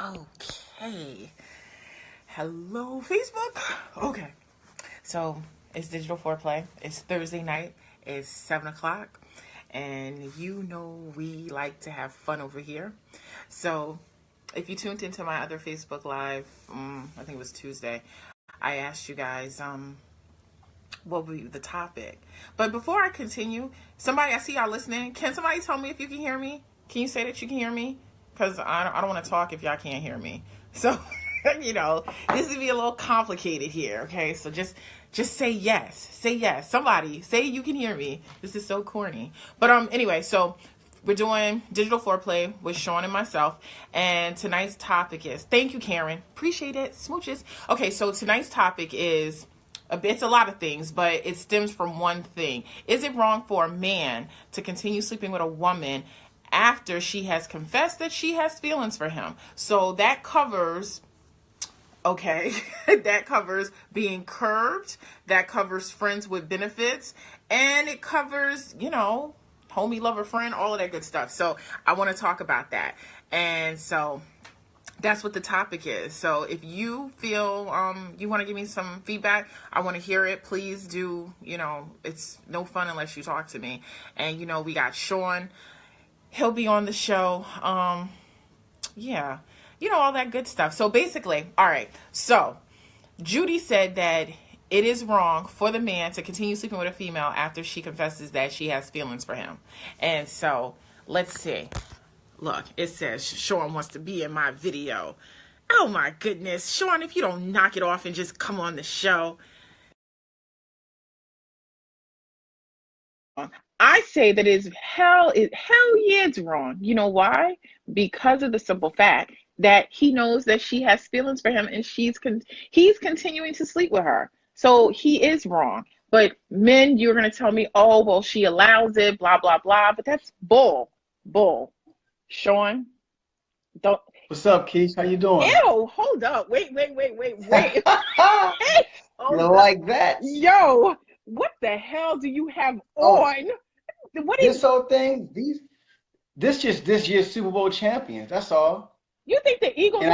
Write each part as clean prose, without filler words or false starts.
Okay. Hello, Facebook. Okay. So it's Digital Foreplay. It's Thursday night. It's 7 o'clock. And you know we like to have fun over here. So if you tuned into my other Facebook Live, I think it was Tuesday, I asked you guys what would be the topic. But before I continue, I see y'all listening. Can somebody tell me if you can hear me? Can you say that you can hear me? Because I don't want to talk if y'all can't hear me. So, this would be a little complicated here, okay? So just say yes. Say yes. Somebody, say you can hear me. This is so corny. But anyway, so we're doing Digital Foreplay with Shaun and myself. And tonight's topic is, thank you, Karen. Appreciate it. Smooches. Okay, so tonight's topic is, it's a lot of things, but it stems from one thing. Is it wrong for a man to continue sleeping with a woman after she has confessed that she has feelings for him? So that covers, that covers being curved, that covers friends with benefits, and it covers, homie, lover, friend, all of that good stuff. So I want to talk about that. And so that's what the topic is. So if you feel you want to give me some feedback, I want to hear it. Please do. It's no fun unless you talk to me. And we got Shaun. He'll be on the show. Yeah. All that good stuff. So basically, all right. So Judy said that it is wrong for the man to continue sleeping with a female after she confesses that she has feelings for him. And so let's see. Look, it says Shaun wants to be in my video. Oh my goodness. Shaun, if you don't knock it off and just come on the show. I say that hell yeah, it's wrong. You know why? Because of the simple fact that he knows that she has feelings for him and he's continuing to sleep with her. So he is wrong. But men, you're going to tell me, oh, well, she allows it, blah, blah, blah. But that's bull. Shaun, don't. What's up, Kisha? How you doing? Ew, hold up. Wait. Hey, You like that? Yo, what the hell do you have on? What is this whole thing? This year's Super Bowl champions. That's all. You think the Eagles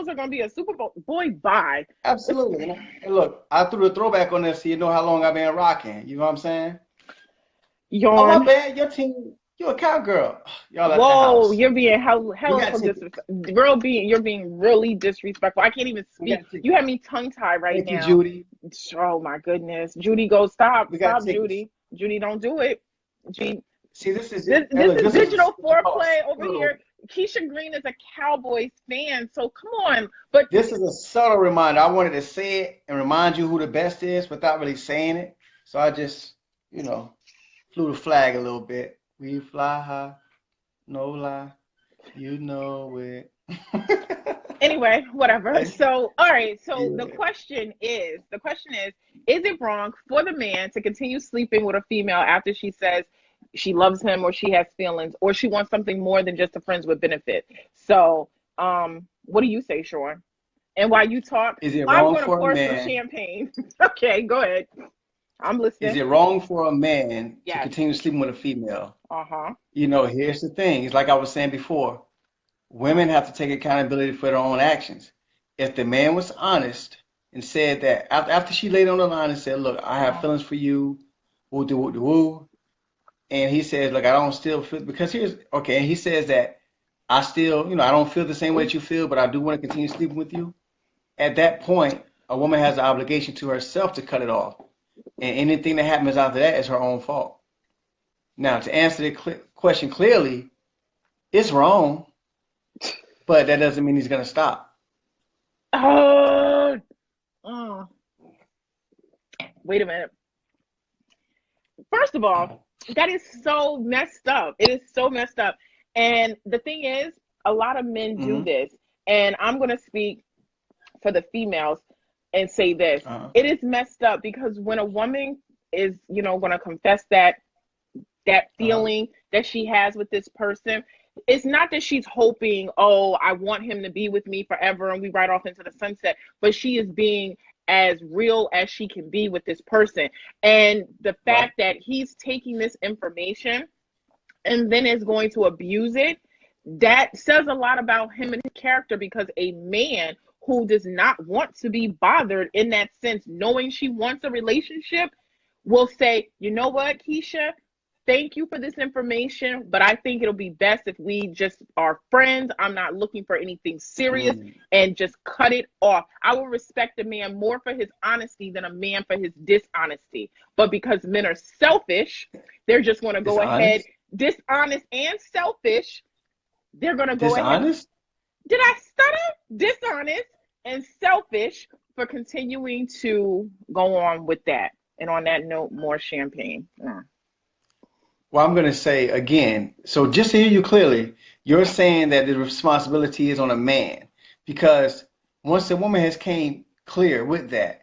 are gonna be a Super Bowl? Boy, bye. Absolutely. And look, I threw a throwback on this so you know how long I've been rocking. You know what I'm saying? Yawn. Oh, my bad. Your team, you're a cowgirl. Y'all at Whoa, the house. you're being you're being really disrespectful. I can't even speak. You have me tongue tied right now. Thank you, Judy. Oh my goodness. Judy, go stop. Stop, Judy. Judy, don't do it. Judy. See, this is Digital Foreplay over here. Kisha Green is a Cowboys fan, so come on. But this is a subtle reminder. I wanted to say it and remind you who the best is without really saying it. So I just, flew the flag a little bit. We fly high, no lie, you know it. Anyway, whatever. So, all right. So the question is, is it wrong for the man to continue sleeping with a female after she says she loves him or she has feelings or she wants something more than just a friends with benefit? So, what do you say, Shaun? And while you talk, is it wrong for a man? Some champagne. Okay, go ahead. I'm listening. Is it wrong for a man to continue sleeping with a female? Here's the thing. It's like I was saying before. Women have to take accountability for their own actions. If the man was honest and said that after she laid on the line and said, look, I have feelings for you, woo, and he says, look, I don't still feel, because and he says that I still, I don't feel the same way that you feel, but I do want to continue sleeping with you. At that point, a woman has an obligation to herself to cut it off. And anything that happens after that is her own fault. Now, to answer the question clearly, it's wrong, but that doesn't mean he's going to stop. Wait a minute. First of all, that is so messed up. It is so messed up. And the thing is, a lot of men do this. And I'm going to speak for the females and say this. It is messed up because when a woman is, going to confess that feeling that she has with this person, it's not that she's hoping, oh, I want him to be with me forever and we ride off into the sunset, but she is being as real as she can be with this person. And the fact that he's taking this information and then is going to abuse it, that says a lot about him and his character, because a man who does not want to be bothered in that sense, knowing she wants a relationship, will say, you know what, Kisha, thank you for this information, but I think it'll be best if we just are friends. I'm not looking for anything serious, and just cut it off. I will respect a man more for his honesty than a man for his dishonesty. But because men are selfish, they're just going to go ahead, dishonest and selfish. They're going to go ahead. Did I stutter? Dishonest and selfish for continuing to go on with that. And on that note, more champagne. Well, I'm going to say again, so just to hear you clearly, you're saying that the responsibility is on a man, because once the woman has came clear with that,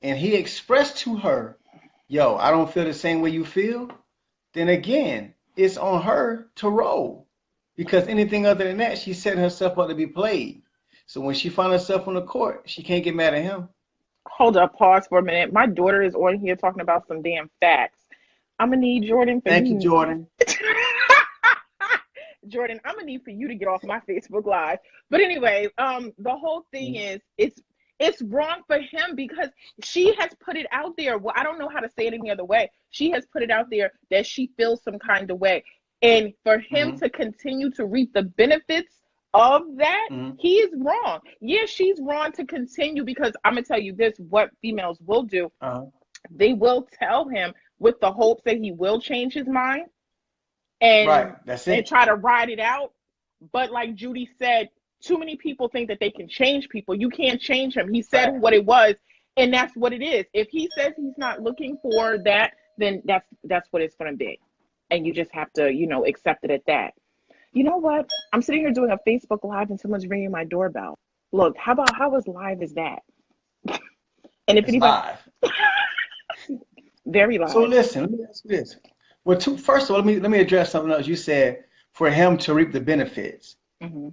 and he expressed to her, yo, I don't feel the same way you feel, then again, it's on her to roll, because anything other than that, she's setting herself up to be played. So when she finds herself on the court, she can't get mad at him. Hold up, pause for a minute. My daughter is on here talking about some damn facts. I'm gonna need Jordan. Thank you, Jordan. Jordan, I'm gonna need for you to get off my Facebook Live. But anyway, the whole thing is, it's wrong for him because she has put it out there. Well, I don't know how to say it any other way. She has put it out there that she feels some kind of way, and for him to continue to reap the benefits of that, he is wrong. Yeah, she's wrong to continue, because I'm gonna tell you this: what females will do, they will tell him with the hopes that he will change his mind, and that's it, and try to ride it out. But like Judy said, too many people think that they can change people. You can't change him. He said what it was, and that's what it is. If he says he's not looking for that, then that's what it's going to be, and you just have to, accept it at that. You know what? I'm sitting here doing a Facebook Live and someone's ringing my doorbell. Look, how as live as that? And if anybody live. Very live. So listen, let me ask you this. Well, first of all, let me address something else. You said for him to reap the benefits.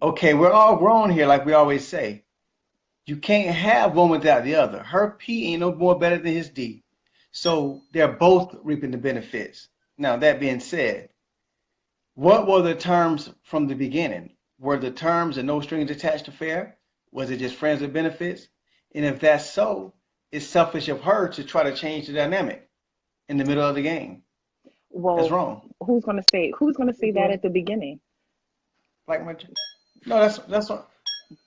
Okay, we're all grown here, like we always say. You can't have one without the other. Her P ain't no more better than his D. So they're both reaping the benefits. Now, that being said, what were the terms from the beginning? Were the terms a no strings attached affair? Was it just friends with benefits? And if that's so, it's selfish of her to try to change the dynamic in the middle of the game. Well, that's wrong. Who's gonna say that at the beginning? That's what,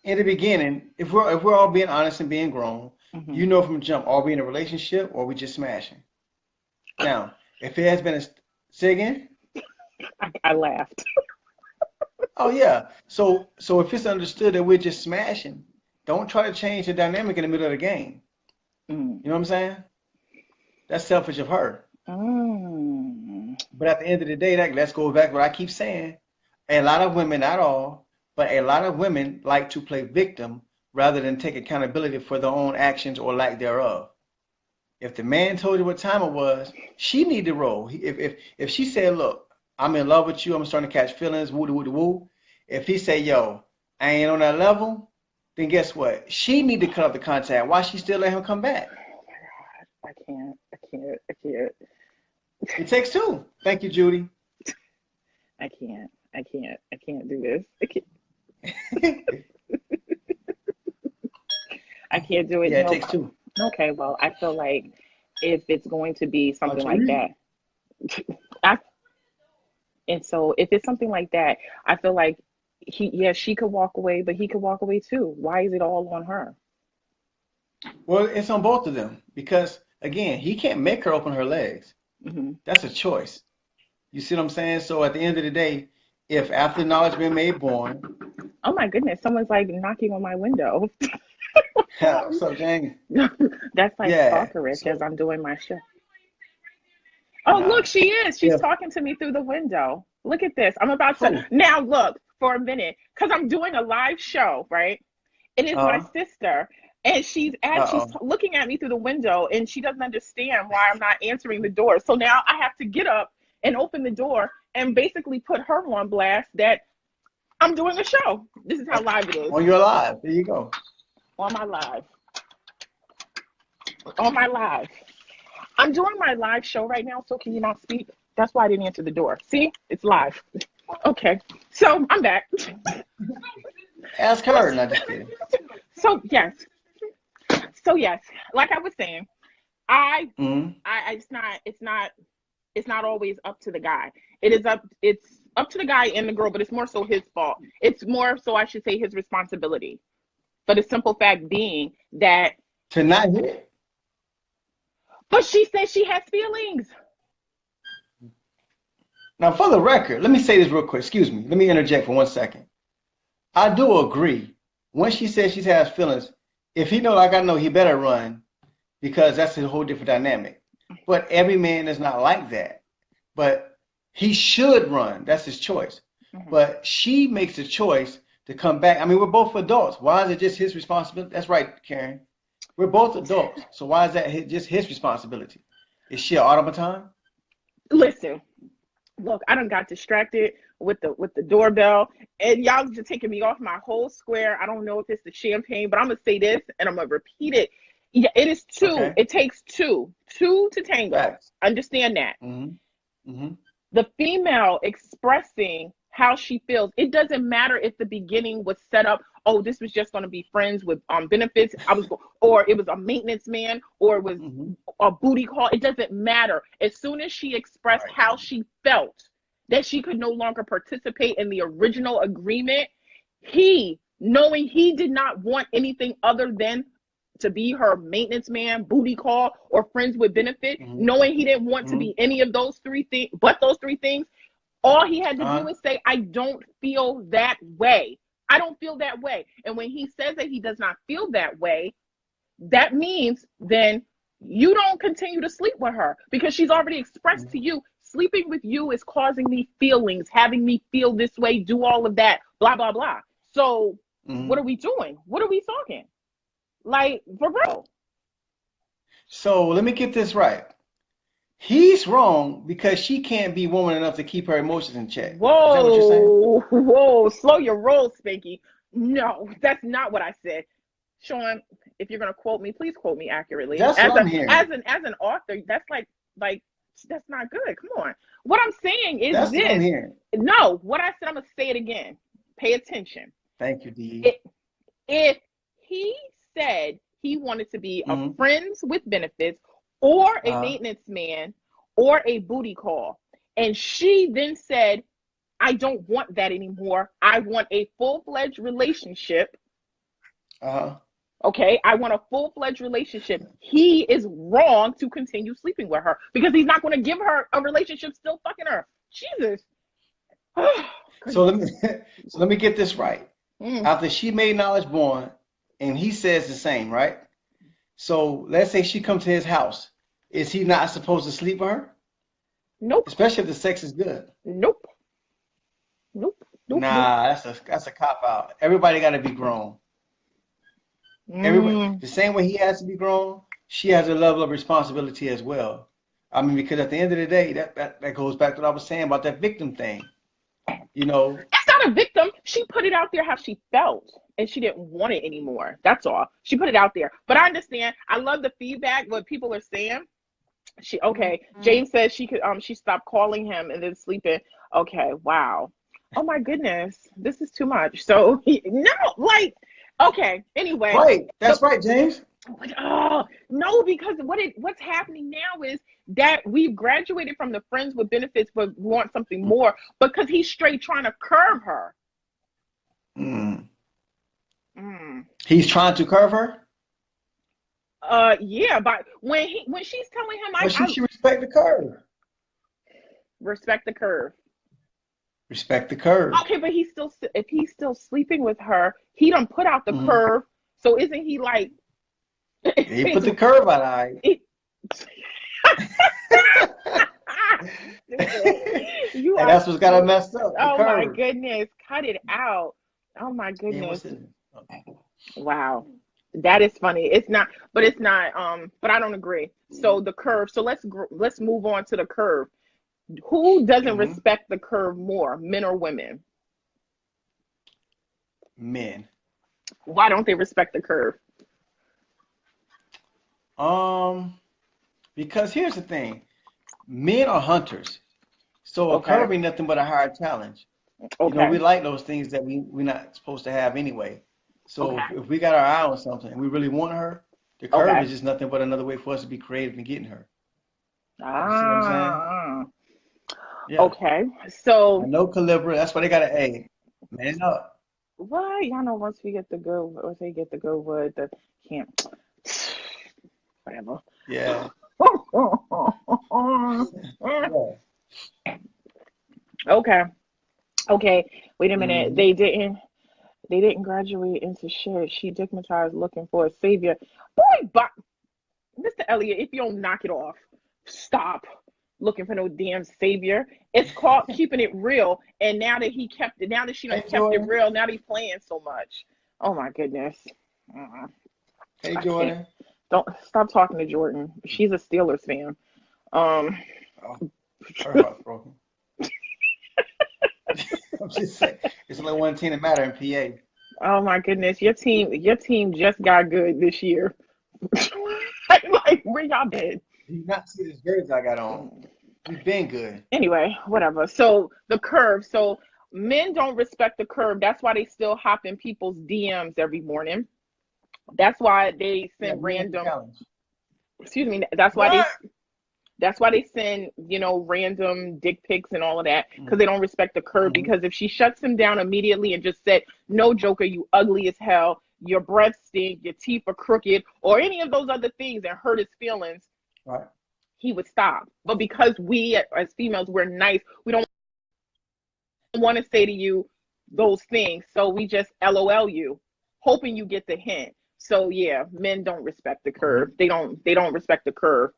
in the beginning. If we're all being honest and being grown, from jump, are we in a relationship or are we just smashing? Now, if it has been say again. I laughed. Oh yeah. So if it's understood that we're just smashing, don't try to change the dynamic in the middle of the game. You know what I'm saying? That's selfish of her. But at the end of the day, let's go back to what I keep saying. A lot of women, not all, but a lot of women like to play victim rather than take accountability for their own actions or lack thereof. If the man told you what time it was, she need to roll. If she said, look, I'm in love with you, I'm starting to catch feelings, woo. If he say, yo, I ain't on that level, then guess what? She need to cut off the contact. Why she still let him come back? Oh my God, I can't. It takes two. Thank you, Judy. I can't do this. I can't do it. Yeah, it takes two. Okay, well, I feel like if it's going to be something like that, and so if it's something like that, I feel like she could walk away, but he could walk away too. Why is it all on her? Well, it's on both of them because, again, he can't make her open her legs. That's a choice. You see what I'm saying? So at the end of the day, if after knowledge been made born. Oh my goodness, someone's like knocking on my window. What's up, Jane? That's like stalkerish as I'm doing my show. Oh, look, she is. She's talking to me through the window. Look at this. I'm about to now look for a minute because I'm doing a live show, right? It is my sister. And she's looking at me through the window and she doesn't understand why I'm not answering the door. So now I have to get up and open the door and basically put her on blast that I'm doing a show. This is how live it is. On your live. There you go. On my live. I'm doing my live show right now, so can you not speak? That's why I didn't answer the door. See? It's live. Okay. So I'm back. Ask her. Not just kidding. So yes. Like I was saying, it's not always up to the guy. It's up to the guy and the girl, but it's more so his fault. It's more so, I should say, his responsibility. For the simple fact being that to not hit. But she says she has feelings. Now, for the record, let me say this real quick. Excuse me. Let me interject for 1 second. I do agree. When she says she has feelings, if he know, like I know, he better run, because that's a whole different dynamic. But every man is not like that. But he should run. That's his choice. Mm-hmm. But she makes the choice to come back. I mean, we're both adults. Why is it just his responsibility? That's right, Karen. We're both adults. So why is that just his responsibility? Is she an automaton? Listen, look, I done got distracted with the doorbell, and y'all just taking me off my whole square. I don't know if it's the champagne, but I'm gonna say this and I'm gonna repeat it. Yeah, it is two. Okay. It takes two to tango. Facts. Understand that. Mm-hmm. Mm-hmm. The female expressing how she feels. It doesn't matter if the beginning was set up. Oh, this was just going to be friends with benefits. Or it was a maintenance man, or it was a booty call. It doesn't matter. As soon as she expressed how she felt, that she could no longer participate in the original agreement, knowing he did not want anything other than to be her maintenance man, booty call, or friends with benefit, knowing he didn't want to be any of those three things, but those three things, all he had to do is say, I don't feel that way. I don't feel that way. And when he says that he does not feel that way, that means then you don't continue to sleep with her, because she's already expressed to you, sleeping with you is causing me feelings, having me feel this way, do all of that, blah, blah, blah. So what are we doing? What are we talking? Like, for real. So let me get this right. He's wrong because she can't be woman enough to keep her emotions in check. Whoa, is that what you're saying? Whoa, slow your roll, Spanky. No, that's not what I said. Shaun, if you're gonna quote me, please quote me accurately. That's what I'm hearing. As an author, that's like that's not good. Come on. What I'm saying is that's this. What I'm hearing. No, what I said, I'm gonna say it again. Pay attention. Thank you, Dee. If he said he wanted to be a friends with benefits, or a maintenance man, or a booty call, and she then said, I don't want that anymore. I want a full-fledged relationship. Okay, I want a full-fledged relationship. He is wrong to continue sleeping with her, because he's not going to give her a relationship still fucking her. Jesus. So let me get this right. After she made knowledge born, and he says the same, right? So let's say she comes to his house. Is he not supposed to sleep with her? Nope. Especially if the sex is good. Nope. Nah, that's a cop out. Everybody got to be grown. Everybody, the same way he has to be grown, she has a level of responsibility as well. I mean, because at the end of the day, that goes back to what I was saying about that victim thing. You know, that's not a victim. She put it out there how she felt, and she didn't want it anymore. That's all. She put it out there. But I understand. I love the feedback, what people are saying. James says she stopped calling him and then sleeping. Okay, wow. Oh my goodness, this is too much. So anyway. Right, that's right, James. Oh no, because what's happening now is that we've graduated from the friends with benefits but want something more, because he's straight trying to curve her. He's trying to curve her? Yeah, but when she's telling him, she should respect the curve. Respect the curve. Respect the curve. Okay, but if he's still sleeping with her, he done put out the curve. So isn't he like? He put the curve out, and that's what's got her messed up. Oh my goodness! Cut it out. Oh my goodness! Wow. That is funny. It's not, but I don't agree. So the curve. So let's move on to the curve. Who doesn't respect the curve more, men or women? Men. Why don't they respect the curve? Because here's the thing. Men are hunters. So a curve ain't nothing but a hard challenge. You know, we Okay. like those things that we're not supposed to have anyway. So Okay. if we got our eye on something and we really want her, the curve Okay. is just nothing but another way for us to be creative in getting her. You see what I'm saying? Ah. Yeah. Okay. I So know Calibra. That's why they got an A. Man up. what? Y'all know once we get the go wood, the can't whatever. Yeah. Yeah. Okay. Okay. Wait a minute. Hmm. They didn't graduate into shit. She digmatized looking for a savior. Boy, but Mr. Elliott, if you don't knock it off, stop looking for no damn savior. It's called keeping it real. And now that she done Hey, kept it Jordan. real, now they playing so much. Oh my goodness. Uh-uh. Hey, I can't. Jordan. Don't stop talking to Jordan. She's a Steelers fan. Um, Oh, her heart's broken. I'm just saying. It's only one team that matter in PA. oh my goodness, your team just got good this year. like where y'all been? Do you not see this jersey I got on? We've been good. Anyway, whatever. So the curve. So men don't respect the curve. That's why they still hop in people's DMs every morning. That's why they Yeah, send men like the random. challenge. Excuse me. What? That's why they send random dick pics and all of that because Mm-hmm. they don't respect the curve. Because if she shuts him down immediately and just said, "No, Joker, you ugly as hell. Your breath stink. Your teeth are crooked," or any of those other things and hurt his feelings, Right. he would stop. But because we as females, we're nice, we don't want to say to you those things. So we just LOL you, hoping you get the hint. So yeah, men don't respect the curve. Mm-hmm. They don't respect the curve.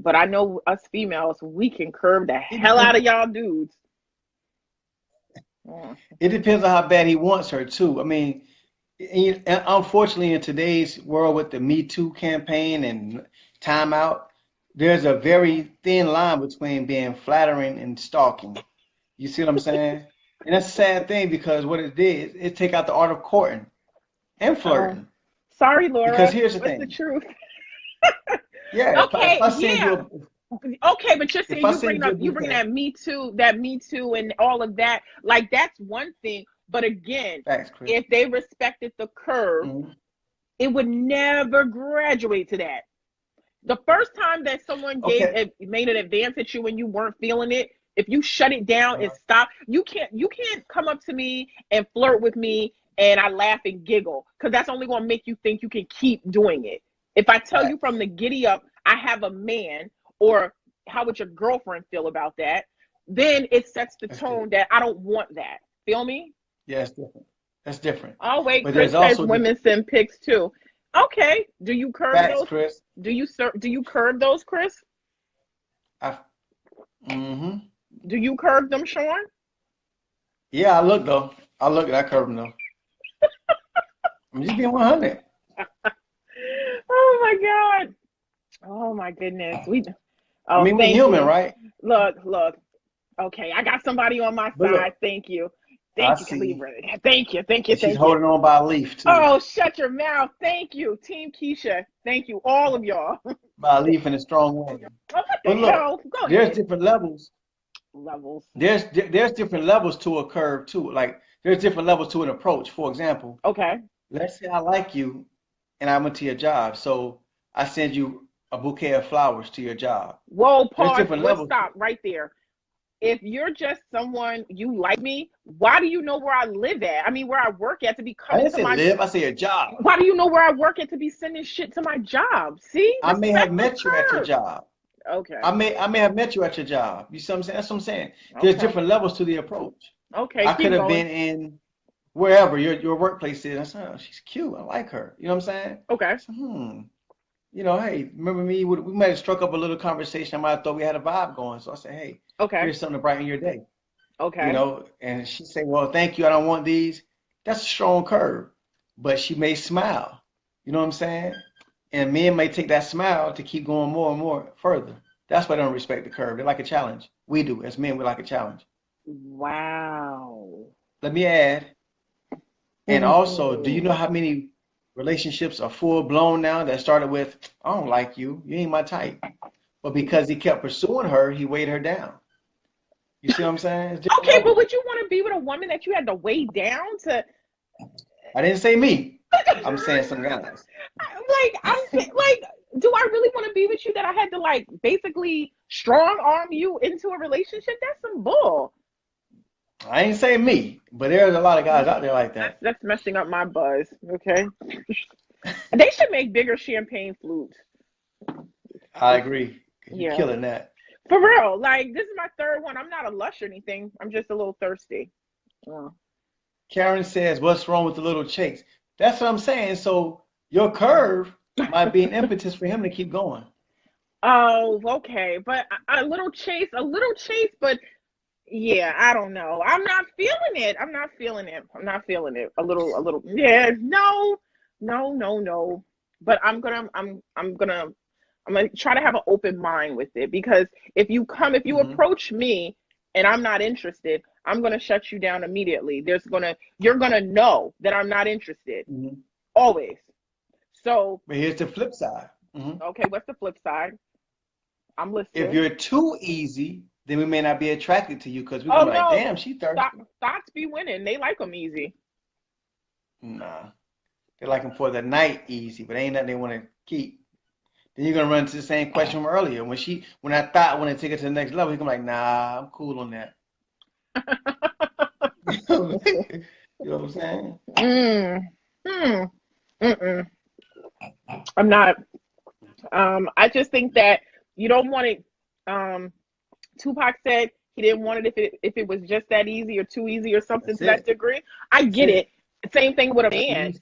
But I know us females, we can curve the It hell out depends. of y'all dudes. Mm. It depends on how bad he wants her too. I mean, unfortunately, in today's world with the Me Too campaign and timeout, there's a very thin line between being flattering and stalking. You see what I'm saying? And that's a sad thing because what it did, it take out the art of courting and Oh, flirting. sorry, Because Laura. here's the What's the thing. truth? Yeah, if Okay, I send yeah. you Okay, but you're if saying I send you a you bringing bouquet, that Me Too, and all of that. Like that's one thing. But again, thanks, Chris. if they respected the curve, Hmm. it would never graduate to that. The first time that someone Okay. made an advance at you when you weren't feeling it, if you shut it down and stop, you can't come up to me and flirt with me and I laugh and giggle because that's only going to make you think you can keep doing it. If I tell you from Facts. the giddy up, I have a man, or how would your girlfriend feel about that? Then it sets the That's tone different. that I don't want that. Feel me? Yeah, it's different. That's different. Oh wait, But Chris there's says also women different send pics too. Okay, do you curve facts, those? Chris. Do you curve those, Chris? I mm-hmm. Do you curve them, Shaun? Yeah, I look though. I look and I curve them though. I'm just being 100. Oh my God. Oh my goodness. I Oh, mean, we thank human, you. right? Look. Okay, I got somebody on my But side. look, Thank you. I Thank you, see. Calibra. Thank you. Thank you. And she's Thank you. holding on by a leaf too. Oh, shut your mouth. Thank you. Team Kisha. Thank you. All of y'all. By a leaf in a strong wind. Oh, what the But look, hell? Go there's ahead. different levels. Levels. There's different levels to a curve too. Like there's different levels to an approach. For example, Okay. let's say I like you and I went to your job. So I send you a bouquet of flowers to your job. Whoa, There's pause. different Let's levels. stop right there. If you're just someone you like me, why do you know where I live at? I mean, where I work at to be I coming didn't to say my. live, I say a job. Why do you know where I work at to be sending shit to my job? See, I may have respect the met you at your curve. job. Okay. I may have met you at your job. You see what I'm saying? That's what I'm saying. There's Okay. different levels to the approach. Okay. I could Keep have going. been in wherever your workplace is. I said, oh, she's cute. I like her. You know what I'm saying? Okay. So, hey, remember me? We might have struck up a little conversation. I might have thought we had a vibe going. So I said, hey, Okay. here's something to brighten your day. Okay. And she said, well, thank you. I don't want these. That's a strong curve. But she may smile. You know what I'm saying? And men may take that smile to keep going more and more further. That's why they don't respect the curve. They like a challenge. We do. As men, we like a challenge. Wow. Let me add, and also, do you know Mhm. how many relationships are full blown now that started with, I don't like you. You ain't my type. But because he kept pursuing her, he weighed her down. You see what I'm saying? Okay, but would you want to be with a woman that you had to weigh down to? I didn't say me. I'm saying some guys. Like, do I really want to be with you that I had to like basically strong arm you into a relationship? That's some bull. I ain't saying me, but there's a lot of guys out there like that. That's messing up my buzz. Okay, they should make bigger champagne flutes. I agree. You're killing that. For real. Like, this is my third one. I'm not a lush or anything. I'm just a little thirsty. Karen says, "What's wrong with the little chase?" That's what I'm saying. So your curve might be an impetus for him to keep going. Oh, okay. But a little chase, but yeah, I don't know. I'm not feeling it. A little. Yeah, no. But I'm gonna try to have an open mind with it, because if you approach me and I'm not interested, I'm gonna shut you down immediately. You're gonna know that I'm not interested. Always. So, but here's the flip side. Okay, what's the flip side? I'm listening. If you're too easy, then we may not be attracted to you, because we're like, damn, she thirsty. Thoughts be winning. They like them easy. Nah, they like them for the night easy, but ain't nothing they want to keep. Then you're gonna run into the same question from earlier. When I thought when I take it to the next level, he's gonna be like, nah, I'm cool on that. You know what I'm saying? I'm not. I just think that you don't want it. Tupac said he didn't want it if it was just that easy or too easy or something to that degree. I get it. Same thing with a man.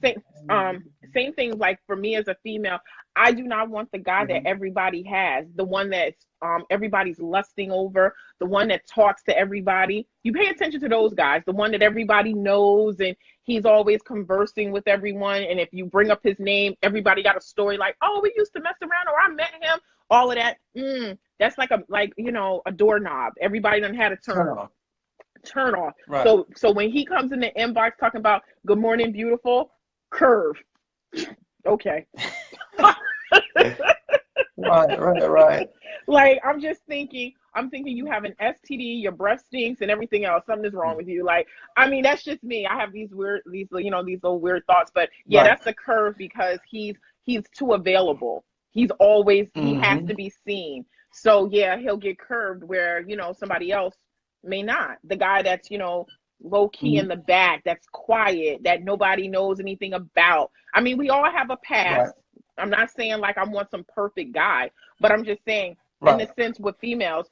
Same thing, like for me as a female, I do not want the guy that everybody has, the one that's everybody's lusting over, the one that talks to everybody. You pay attention to those guys, the one that everybody knows and he's always conversing with everyone. And if you bring up his name, everybody got a story like, oh, we used to mess around, or I met him, all of that. That's like a doorknob. Everybody done had a turn off. Right. So when he comes in the inbox talking about good morning, beautiful, curve. Okay. Right. Like, I'm thinking you have an STD, your breast stinks and everything else. Something is wrong with you. Like, I mean, that's just me. I have these little weird thoughts, but yeah, that's a curve, because he's too available. He's always, he has to be seen. So yeah, he'll get curved where, somebody else may not. The guy that's, low key in the back, that's quiet, that nobody knows anything about. I mean, we all have a past. Right. I'm not saying like I want some perfect guy, but I'm just saying in the sense with females,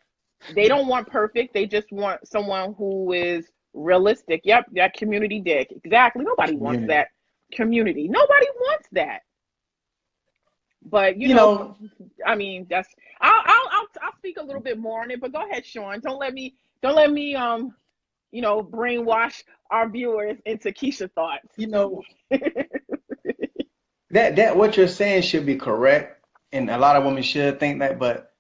they don't want perfect. They just want someone who is realistic. Yep, that community dick. Exactly. Nobody wants that community. Nobody wants that. But you know, I mean, that's I'll speak a little bit more on it. But go ahead, Shaun. Don't let me brainwash our viewers into Kisha thoughts. That what you're saying should be correct, and a lot of women should think that. But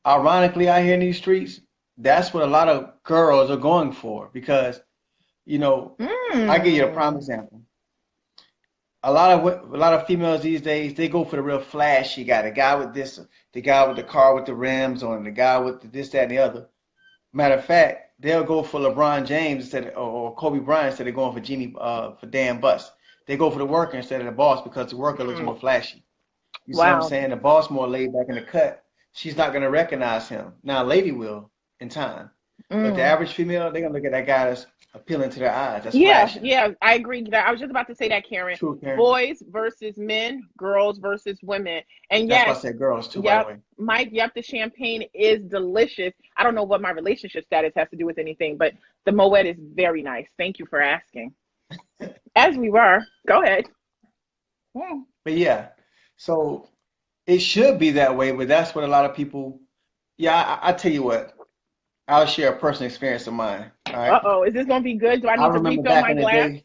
ironically, out here in these streets, that's what a lot of girls are going for, because, I give you a prime example. A lot of females these days, they go for the real flashy guy, the guy with this, the guy with the car with the rims on, the guy with this, that, and the other. Matter of fact, they'll go for LeBron James or Kobe Bryant instead of going for Dan Buss. They go for the worker instead of the boss, because the worker looks more flashy. You see what I'm saying? The boss more laid back in the cut. She's not going to recognize him. Now, a lady will in time. But the average female, they're going to look at that guy that's appealing to their eyes. That's flashing. Yeah, I agree. I was just about to say that, Karen. True, Karen. Boys versus men, girls versus women. And that's why I said girls too, by the way. Mike, the champagne is delicious. I don't know what my relationship status has to do with anything, but the Moet is very nice. Thank you for asking. As we were. Go ahead. But yeah, so it should be that way, but that's what a lot of people, I tell you what, I'll share a personal experience of mine. All right? Uh-oh, is this going to be good? Do I need to refill my glass?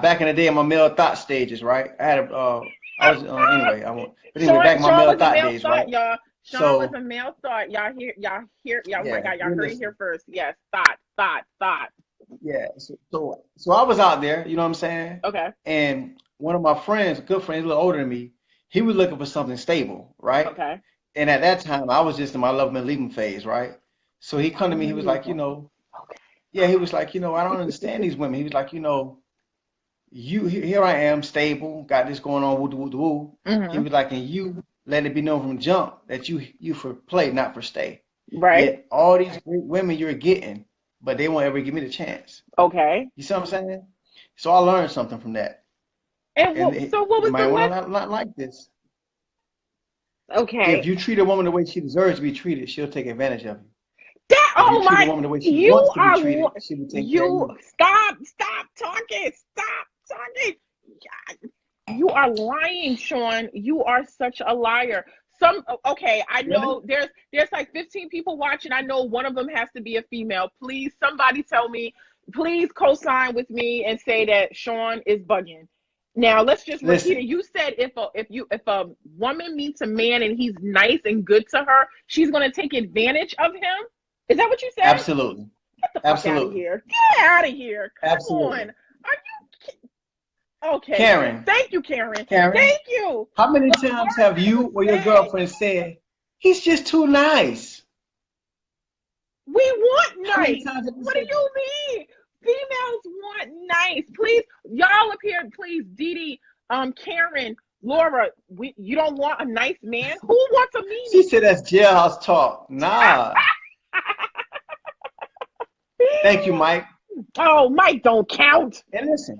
Back in the day in my male thought stages, right? Anyway, I won't. But anyway, back in my male thought days, right? Y'all. Shaun was a male thought. Y'all hear, oh my God, y'all heard it here first. Yes, thought. Yeah, so I was out there, you know what I'm saying? Okay. And one of my friends, a good friend, a little older than me, he was looking for something stable, right? Okay. And at that time, I was just in my love and leaving phase, right? So he come to me, he was like, yeah, he was like, I don't understand these women. He was like, here I am, stable, got this going on, woo woo woo. He was like, and you let it be known from jump that you for play, not for stay. Right. Yet all these great women you're getting, but they won't ever give me the chance. Okay. You see what I'm saying? So I learned something from that. And so what was you might want to not like this. Okay. If you treat a woman the way she deserves to be treated, she'll take advantage of you. If you treat a woman the way she wants to be treated, she will take care of you. Stop talking. You are lying, Shaun. You are such a liar. I know there's like 15 people watching. I know one of them has to be a female. Please, somebody tell me. Please co-sign with me and say that Shaun is bugging. Now let's just repeat it. You said if a woman meets a man and he's nice and good to her, she's going to take advantage of him. Is that what you said? Absolutely. Get the fuck out of here. Get out of here. Come on. Are you okay? Karen. Thank you, Karen. Thank you. How many times have you or your girlfriend said, he's just too nice? We want nice. What do you mean? Females want nice. Please, y'all up here, please, Dee, Karen, Laura, you don't want a nice man? Who wants a meanie? She said that's jailhouse talk. Nah. Thank you, Mike. Oh, Mike don't count. And listen,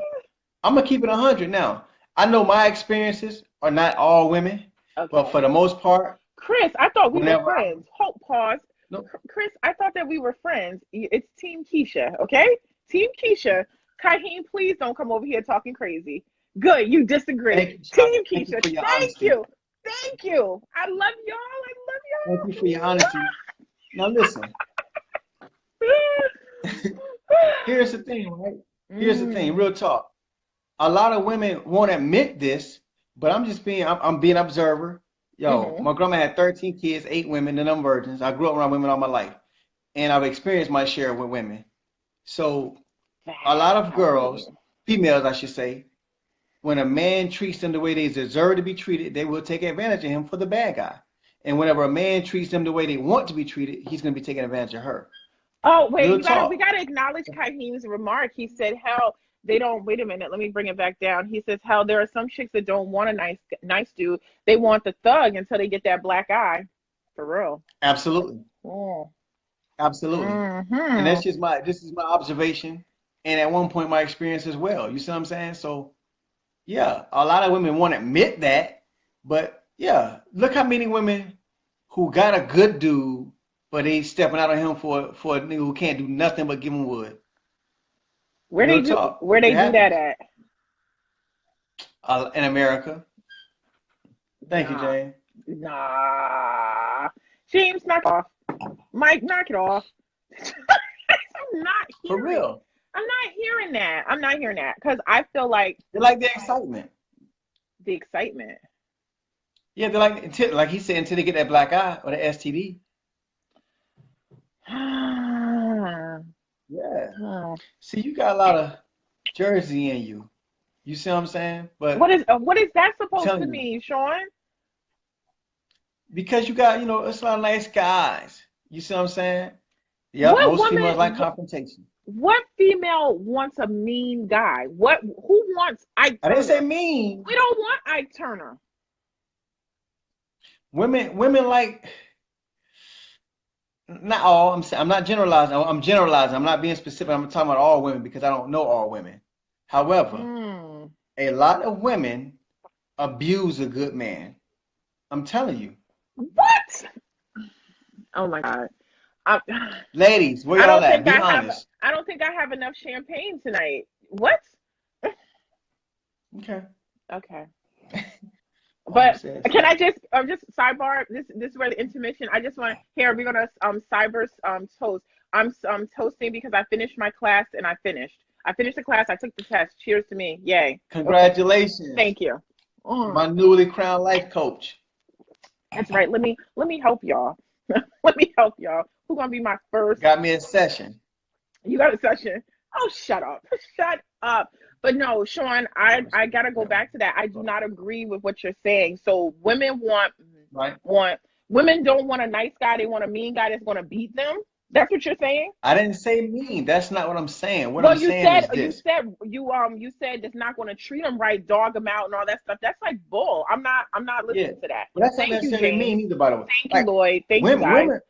I'm going to keep it 100 now. I know my experiences are not all women, but for the most part. Chris, I thought we were friends. Pause. No. Chris, I thought that we were friends. It's Team Kisha, okay? Team Kisha. Kaheem, please don't come over here talking crazy. Good, you disagree. Team Kisha, thank you. Thank you. I love y'all. Thank you for your honesty. Now listen. Here's the thing, right? Here's the thing, real talk. A lot of women won't admit this, but I'm being observer. Yo, my grandma had 13 kids, 8 women, and I'm virgins. I grew up around women all my life. And I've experienced my share with women. So a lot of girls, females I should say, when a man treats them the way they deserve to be treated, they will take advantage of him for the bad guy. And whenever a man treats them the way they want to be treated, he's going to be taking advantage of her. Oh, wait, we got to acknowledge Kaheem's remark. He said how they don't, wait a minute, let me bring it back down. He says how there are some chicks that don't want a nice dude. They want the thug until they get that black eye. For real. Absolutely. Oh. Absolutely. And this is my observation. And at one point, my experience as well. You see what I'm saying? So, yeah, a lot of women won't admit that. But, yeah, look how many women who got a good dude, but they stepping out on him for a nigga who can't do nothing but give him wood. Where they do that at? In America. Thank you, Jane. Nah. James, knock it off. Mike, knock it off. I'm not hearing. For real. I'm not hearing that. Because I feel like they like the excitement. The excitement. Yeah, they like he said, until they get that black eye or the STD. Yeah. See, you got a lot of Jersey in you. You see what I'm saying? But what is that supposed to mean, Shaun? Because you got, it's a lot of nice guys. You see what I'm saying? Yeah, most females like confrontation. What female wants a mean guy? Who wants Ike Turner? I didn't say mean. We don't want Ike Turner. Women like, not all. I'm not generalizing. I'm generalizing. I'm not being specific. I'm talking about all women because I don't know all women. However, a lot of women abuse a good man. I'm telling you. What? Oh my God. Ladies, where y'all at? Be honest. I don't think I have enough champagne tonight. What? Okay. But can I just sidebar? This is where the intermission. I just want to we're gonna cyber toast. I'm toasting because I finished my class and I finished the class. I took the test. Cheers to me. Yay. Congratulations. Okay. Thank you. My newly crowned life coach. That's right. Let me help y'all. Let me help y'all. Who's gonna be my first? Got me a session. You got a session. Oh, shut up. Shut up. But no, Shaun, I gotta go back to that. I do not agree with what you're saying. So women women don't want a nice guy, they want a mean guy that's gonna beat them. That's what you're saying? I didn't say mean. That's not what I'm saying. What I'm saying is this. You said it's not going to treat them right, dog them out and all that stuff. That's like bull. I'm not listening to that. But that's not necessarily mean either, by the way. Thank you, Lloyd. Thank you, guys. Women,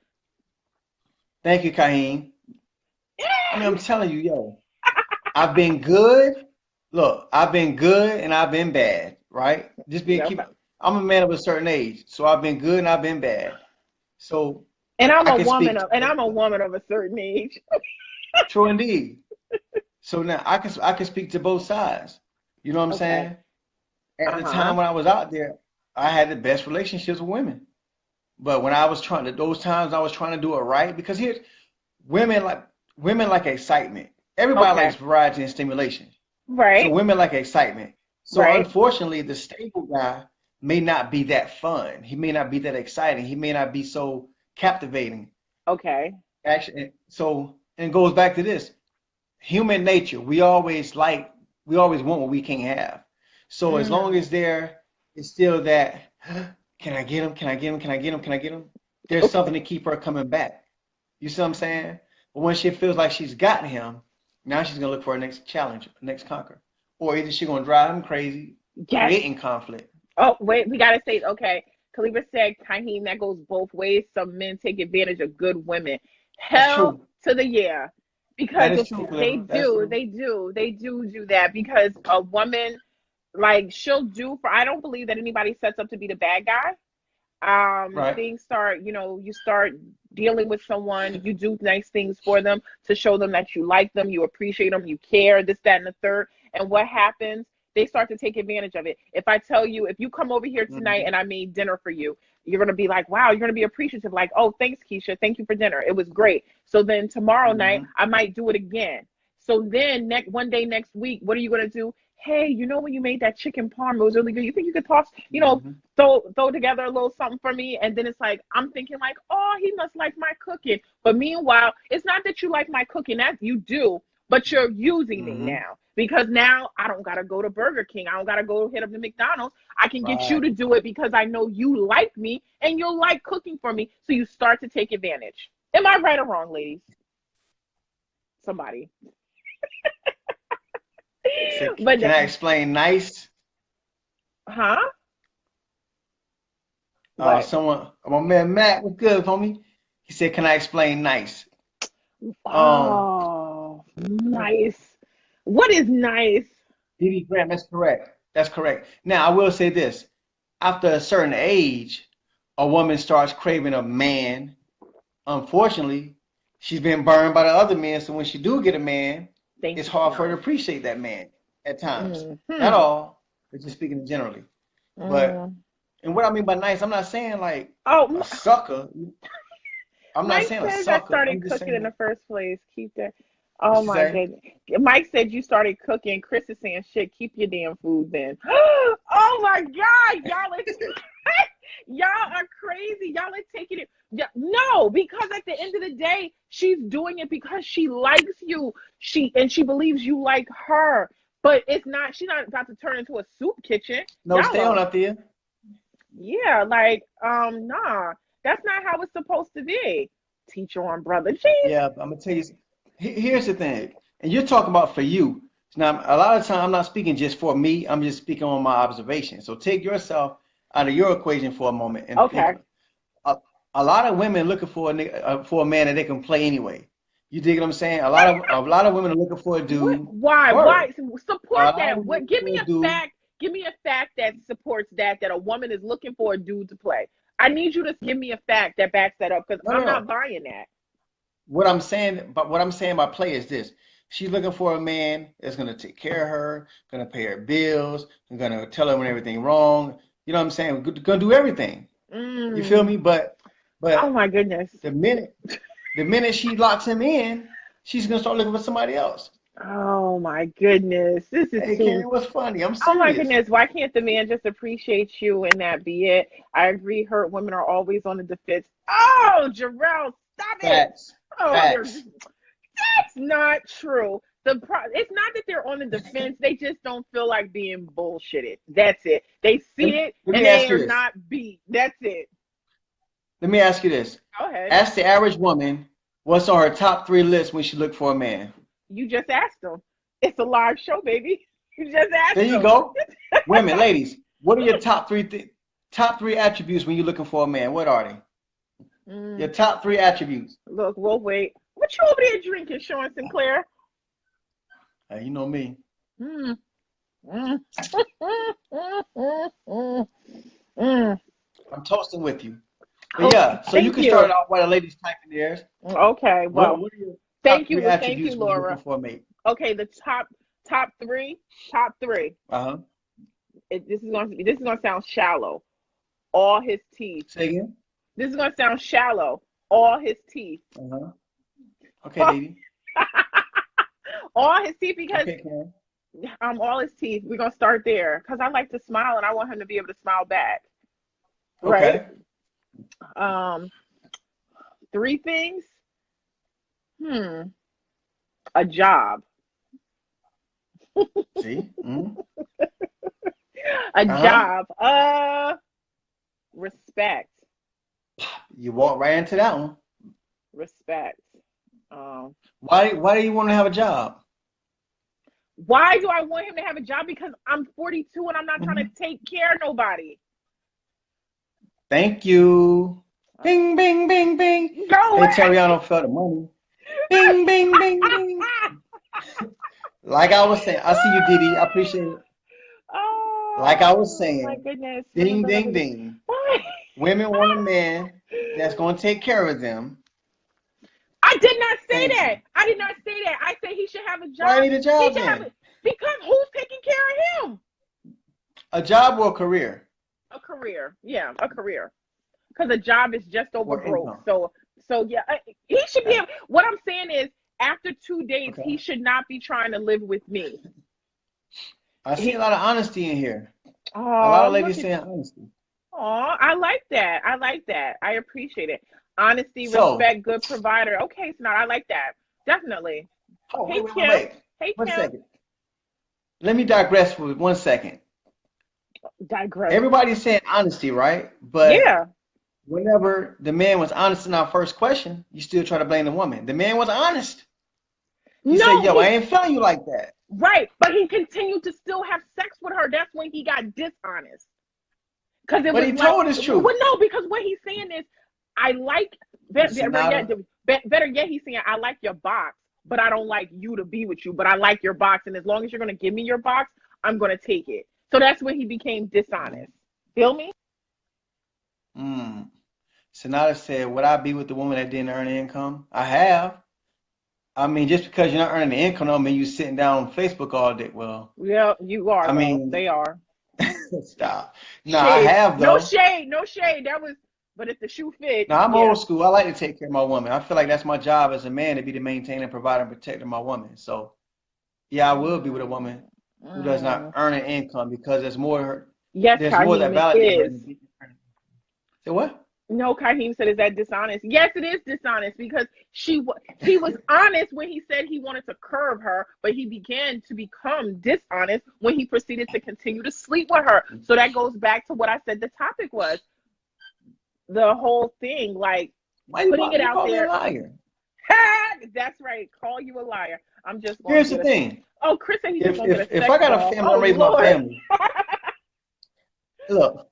thank you, Kaheen. I mean, I'm telling you, yo, I've been good. Look, I've been good and I've been bad, right? I'm a man of a certain age, so I've been good and I've been bad. So And I'm a woman of a certain age. True indeed. So now I can speak to both sides. You know what I'm saying? At the time when I was out there, I had the best relationships with women. But when those times I was trying to do it right, because here's women like excitement. Everybody likes variety and stimulation. Right. So women like excitement. So unfortunately, the stable guy may not be that fun. He may not be that exciting. He may not be so captivating. Okay. Actually, so and it goes back to this. Human nature. We always want what we can't have. So as long as there is still that, can I get him? Can I get him? Can I get him? Can I get him? There's something to keep her coming back. You see what I'm saying? But when she feels like she's gotten him, now she's gonna look for her next challenge, next conquer. Or either she's gonna drive him crazy, creating conflict. Oh, wait, we gotta say, okay. Khalifa said, Kaheen, that goes both ways. Some men take advantage of good women. Hell to the yeah. Because they do that, because a woman, like, she'll do for, I don't believe that anybody sets up to be the bad guy. Things start, you start dealing with someone, you do nice things for them to show them that you like them, you appreciate them, you care, this, that, and the third. And what happens? They start to take advantage of it. If I tell you, if you come over here tonight and I made dinner for you, you're going to be like, wow, you're going to be appreciative. Like, oh, thanks, Kisha. Thank you for dinner. It was great. So then tomorrow night, I might do it again. So then one day next week, what are you going to do? Hey, when you made that chicken parm, it was really good. You think you could toss, throw together a little something for me? And then it's like, I'm thinking like, oh, he must like my cooking. But meanwhile, it's not that you like my cooking. That you do, but you're using me now. Because now I don't got to go to Burger King. I don't got to go hit up the McDonald's. I can get you to do it because I know you like me and you'll like cooking for me. So you start to take advantage. Am I right or wrong, ladies? Somebody. But can I explain nice? Huh? My man Matt was good, homie. He said, can I explain nice? Oh, nice. What is nice? D.D. Graham, that's correct. That's correct. Now, I will say this. After a certain age, a woman starts craving a man. Unfortunately, she's been burned by the other men. So when she do get a man, it's hard for her to appreciate that man at times. Not all, but just speaking generally. But, and what I mean by nice, I'm not saying like a sucker. I'm not saying a sucker. I started cooking in the first place. Keep that. Oh my goodness. Mike said you started cooking. Chris is saying, shit, keep your damn food then. Oh my God. Y'all are crazy. Y'all are taking it. No, because at the end of the day, she's doing it because she likes you. She believes you like her. But she's not about to turn into a soup kitchen. No, stay on up there. Yeah, like, nah. That's not how it's supposed to be. Teach your own brother. Jeez. Yeah, I'm going to tell you. Here's the thing, and you're talking about for you. Now, a lot of time, I'm not speaking just for me. I'm just speaking on my observation. So take yourself out of your equation for a moment. And a lot of women looking for a man that they can play anyway. You dig what I'm saying? A lot of women are looking for a dude. Why? Why support that? What? Give me a fact. Give me a fact that supports that a woman is looking for a dude to play. I need you to give me a fact that backs that up, because I'm not buying that. What I'm saying by play is this. She's looking for a man that's going to take care of her, going to pay her bills, and going to tell her when everything's wrong. You know what I'm saying? Going to do everything. You feel me? But oh my goodness. The minute she locks him in, she's going to start looking for somebody else. Oh my goodness. This is Karen, what's funny? I'm serious. Oh my goodness. Why can't the man just appreciate you and that be it? I agree. Hurt women are always on the defense. Oh, Jarrell, stop it. That's not true. It's not that they're on the defense. They just don't feel like being bullshitted. That's it. They see it and they are not beat. That's it. Let me ask you this. Go ahead. Ask the average woman What's on her top 3 list when she look for a man? You just asked them. It's a live show, baby. You just asked them. There you go. Women, ladies, what are your top three attributes when you're looking for a man? What are they? Your top 3 attributes. Look, we'll wait. What you over there drinking, Shaun Sinclair? You know me. I'm toasting with you. But yeah, so you can start off while the ladies typing theirs. Okay, well, what are your thank you, Laura. For a mate? Okay, the top three. This is gonna sound shallow. All his teeth. Say again. This is gonna sound shallow. All his teeth. Okay, lady. All his teeth, because all his teeth. We're gonna start there because I like to smile and I want him to be able to smile back. Okay. Right. 3 things. A job. See? A job. Respect. You walk right into that one. Respect. Why do you want to have a job? Why do I want him to have a job? Because I'm 42 and I'm not trying to take care of nobody. Thank you. Bing, bing, bing, bing. Go Hey, Terriano felt the money. Bing, bing, bing, bing. Like I was saying, I see you, Didi. I appreciate it. Oh, like I was saying, my goodness. Ding, ding, ding. Women want a man that's going to take care of them. I did not say that. I did not say that. I said he should have a job. Why need a job then? Because who's taking care of him? A job or a career? A career. Yeah, a career. Because a job is just over broke. So yeah, he should be. What I'm saying is, after 2 dates, he should not be trying to live with me. I see a lot of honesty in here. A lot of ladies saying honesty. Oh, I like that. I appreciate it. Honesty, respect, good provider. Okay, so now I like that. Definitely. Oh, hey, wait. Hey, One second. Let me digress for 1 second. Digress. Everybody's saying honesty, right? But yeah. Whenever the man was honest in our first question, you still try to blame the woman. The man was honest. He said, I ain't feeling you like that. Right. But he continued to still have sex with her. That's when he got dishonest. But he told his truth. Well, no, because what he's saying is, I like, better yet, he's saying, I like your box, but I don't like you to be with you, but I like your box. And as long as you're going to give me your box, I'm going to take it. So that's when he became dishonest. Feel me? Sonata said, would I be with the woman that didn't earn income? I have. I mean, just because you're not earning the income don't mean you're sitting down on Facebook all day. Well, yeah, you are. I mean, they are. Stop. No, I have though. No shade. That was, but if the shoe fits. No, I'm old school. I like to take care of my woman. I feel like that's my job as a man, to be the maintainer, provider, and protector of my woman. So, yeah, I will be with a woman who does not earn an income, because there's more. Yes, there's Kaheem, more that validates. Say what? No, Kaheem said, is that dishonest? Yes, it is dishonest, because he was honest when he said he wanted to curve her, but he began to become dishonest when he proceeded to continue to sleep with her. So that goes back to what I said the topic was. The whole thing, like, putting it out there. A liar. That's right. Call you a liar. I'm just going. Here's the thing. Oh, Chris said he's just going to get a sex If I got a family, I raise my family. Look,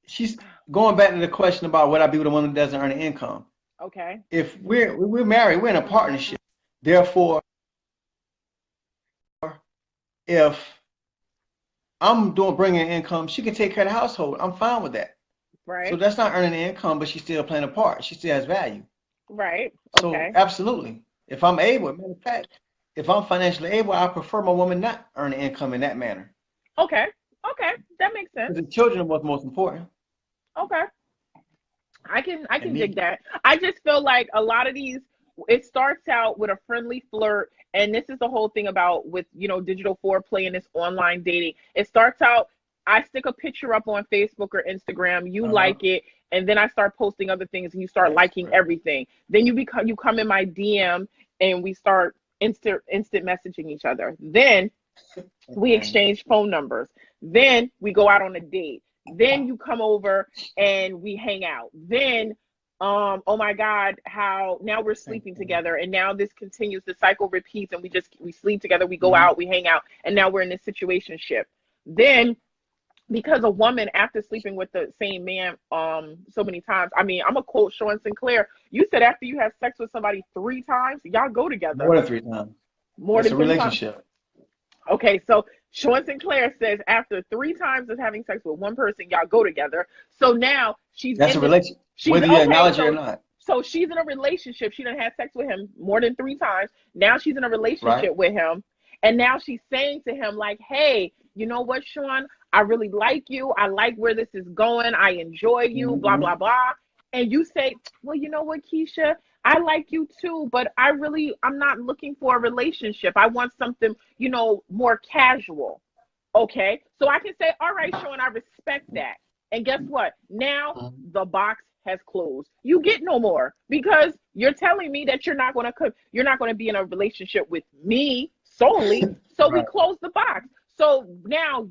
she's going back to the question about would I be with a woman that doesn't earn an income. Okay. If we're married, we're in a partnership. Therefore, if I'm bringing income, she can take care of the household. I'm fine with that. Right. So that's not earning an income, but she's still playing a part. She still has value. Right. Okay. So absolutely. If I'm able, matter of fact, if I'm financially able, I prefer my woman not earn an income in that manner. Okay. That makes sense. Because the children are what's most important. Okay. I can dig that. I just feel like a lot of these, it starts out with a friendly flirt, and this is the whole thing about with, digital foreplay and this online dating. It starts out, I stick a picture up on Facebook or Instagram, you like it, and then I start posting other things and you start liking everything. Then you come in my DM and we start instant messaging each other. Then we exchange phone numbers. Then we go out on a date. Then you come over and we hang out. Then oh my God, how now we're sleeping together, and now this continues, the cycle repeats, and we sleep together, we go out, we hang out, and now we're in this situationship. Then because a woman, after sleeping with the same man so many times, I mean, I'm gonna quote Shaun Sinclair. You said after you have sex with somebody 3 times, y'all go together. More than 3 times. More That's than a 3 relationship. times. Okay, so Shaun Sinclair says after 3 times of having sex with one person, y'all go together. So now that's a relationship, whether you acknowledge it or not. So she's in a relationship. She done had sex with him more than 3 times. Now she's in a relationship with him. And now she's saying to him, like, hey, you know what, Shaun? I really like you. I like where this is going. I enjoy you, blah, blah, blah. And you say, well, you know what, Kisha? I like you too, but I'm not looking for a relationship. I want something, you know, more casual. Okay. So I can say, all right, Shaun, I respect that. And guess what? Now the box has closed. You get no more, because you're telling me that you're not going to be in a relationship with me solely. So we close the box. So now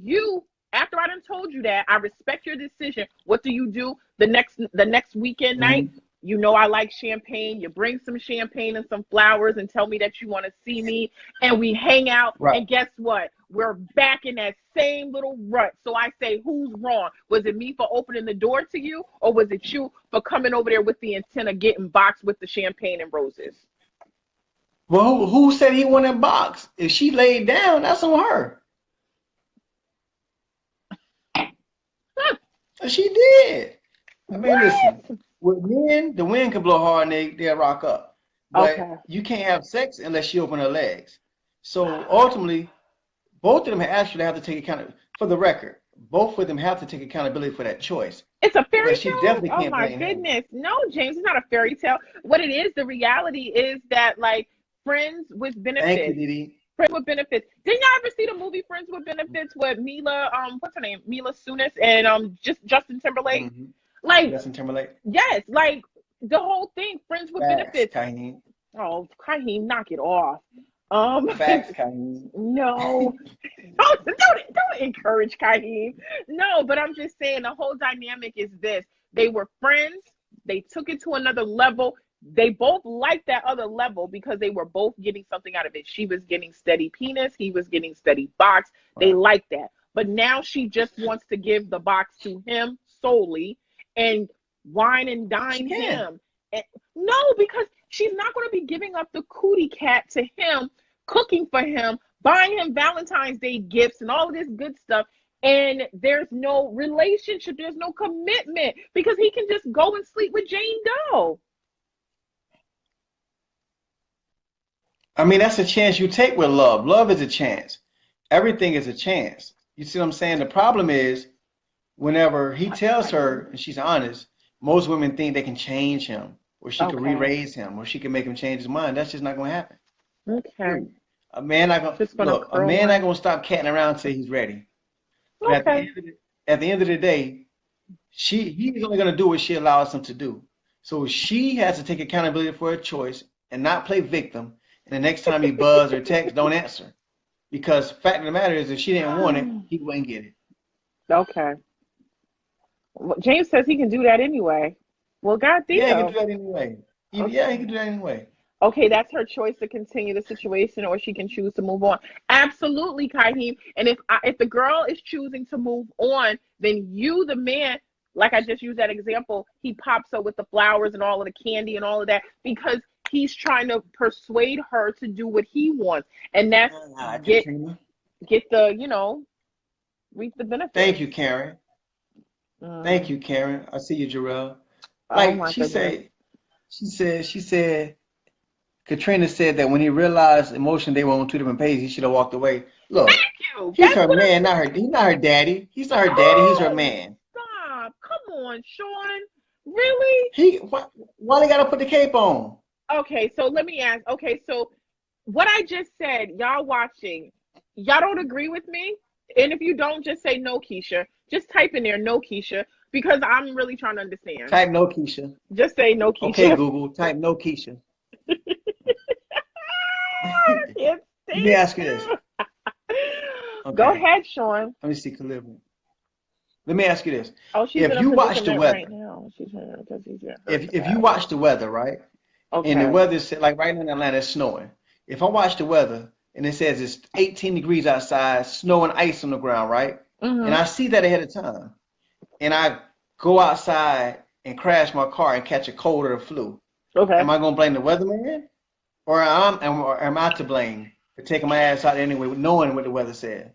after I done told you that, I respect your decision. What do? The next weekend night, you know I like champagne. You bring some champagne and some flowers and tell me that you want to see me, and we hang out. And guess what? We're back in that same little rut. So I say, who's wrong? Was it me for opening the door to you, or was it you for coming over there with the intent of getting boxed with the champagne and roses? Well, who said he wanted boxed? If she laid down, that's on her. She did. I mean, listen, with men, the wind can blow hard and they'll rock up. But you can't have sex unless she open her legs. So ultimately, both of them actually have to take for the record, both of them have to take accountability for that choice. It's a fairy tale. She definitely can't blame goodness. Him. No, James, it's not a fairy tale. What it is, the reality is that, like, friends with benefits. Thank you, Didi. Friends with Benefits. Didn't y'all ever see the movie Friends with Benefits with Mila, what's her name? Mila Kunis and Justin Timberlake? Like Justin Timberlake. Yes, like the whole thing, Friends with Benefits. Kaheem. Oh, Kaheem, knock it off. Facts, Kaheem. No. don't encourage Kaheem. No, but I'm just saying the whole dynamic is this. They were friends, they took it to another level. They both liked that other level because they were both getting something out of it. She was getting steady penis. He was getting steady box. They liked that. But now she just wants to give the box to him solely and wine and dine him. And, no, because she's not going to be giving up the cootie cat to him, cooking for him, buying him Valentine's Day gifts and all of this good stuff. And there's no relationship. There's no commitment because he can just go and sleep with Jane Doe. I mean, that's a chance you take with love. Love is a chance. Everything is a chance. You see what I'm saying? The problem is whenever he tells her, and she's honest, most women think they can change him, or she can re-raise him, or she can make him change his mind. That's just not going to happen. Okay. A man not going to stop catting around and say he's ready. But at the end of the day, he's only going to do what she allows him to do. So she has to take accountability for her choice and not play victim. And the next time he buzz or text, don't answer. Because fact of the matter is, if she didn't want it, he wouldn't get it. Okay. Well, James says he can do that anyway. Well, goddamn. Yeah, he can do that anyway. Yeah, he can do that anyway. Okay, that's her choice to continue the situation, or she can choose to move on. Absolutely, Kaheem. And if the girl is choosing to move on, then you, the man, like I just used that example, he pops up with the flowers and all of the candy and all of that because he's trying to persuade her to do what he wants. And that's get the, reap the benefits. Thank you, Karen. Thank you, Karen. I see you, Jarrell. Like she said, Katrina said that when he realized emotion, they were on 2 different pages, he should have walked away. Look, he's her man, he's not her daddy. He's not her daddy, he's her man. Stop. Come on, Shaun. Really? Why they gotta put the cape on? Okay, so let me ask. Okay, so what I just said, y'all watching, y'all don't agree with me? And if you don't, just say no, Kisha. Just type in there, no, Kisha, because I'm really trying to understand. Type no, Kisha. Just say no, Kisha. Okay, Google, type no, Kisha. Let me ask you this. Okay. Go ahead, Shaun. Let me see, Calibri. Let me ask you this. Oh, she's If in a you watch the predicament weather, right now. She's because he's if you watch the weather, right? Okay. And the weather is like right now in Atlanta, it's snowing. If I watch the weather and it says it's 18 degrees outside, snow and ice on the ground, right? Mm-hmm. And I see that ahead of time, and I go outside and crash my car and catch a cold or a flu. Okay. Am I gonna blame the weatherman, or am I to blame for taking my ass out anyway, knowing what the weather said?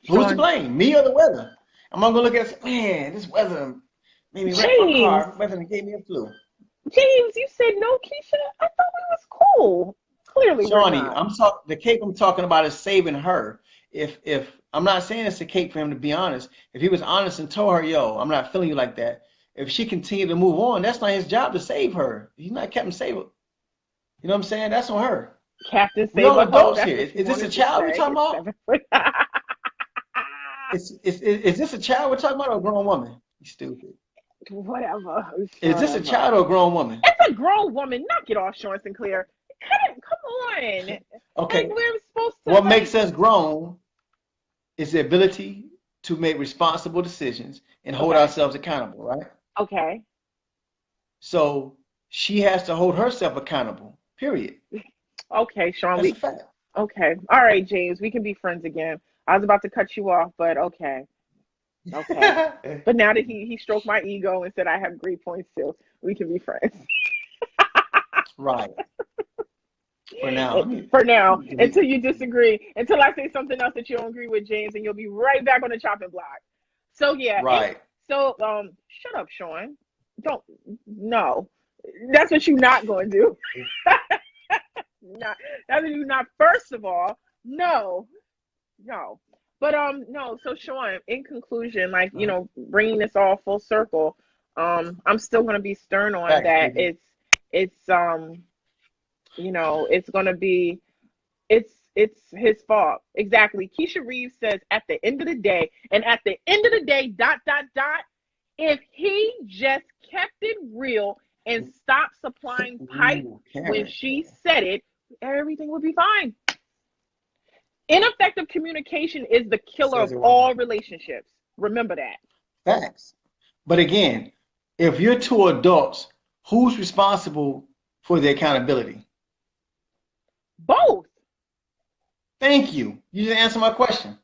Who's to blame, me or the weather? Am I gonna look at man, this weather made me wreck my car, weather gave me a flu? James, you said no, Kisha. I thought we was cool. Clearly, Shawnee, we're not. the cape I'm talking about is saving her. If I'm not saying it's a cape for him to be honest. If he was honest and told her, yo, I'm not feeling you like that. If she continued to move on, that's not his job to save her. He's not Captain Save her. You know what I'm saying? That's on her. Captain Save we all adults here. Is this a child we're talking about? Is this a child we're talking about or a grown woman? You stupid. Whatever. Is this a child or a grown woman? It's a grown woman. Knock it off, Shaun Sinclair. Come on. Okay. Like we're supposed to. What makes us grown is the ability to make responsible decisions and hold ourselves accountable, right? Okay. So she has to hold herself accountable, period. Okay, Shaun. That's a fact. Okay. All right, James. We can be friends again. I was about to cut you off, but okay. Okay. But now that he stroked my ego and said I have great points too, we can be friends. Right. For now. Until you disagree, until I say something else that you don't agree with, James, and you'll be right back on the chopping block. So yeah. Right. So shut up, Shaun. No. That's what you're not going to do. That's what you're not. First of all, no. But no. So Shaun, in conclusion, like bringing this all full circle, I'm still going to be stern on that. It's going to be, it's his fault. Exactly. Kisha Reeves says at the end of the day, if he just kept it real and stopped supplying pipe when she said it, everything would be fine. Ineffective communication is the killer of all relationships. Remember that. Facts. But again, if you're two adults, who's responsible for the accountability? Both. Thank you. You didn't answer my question.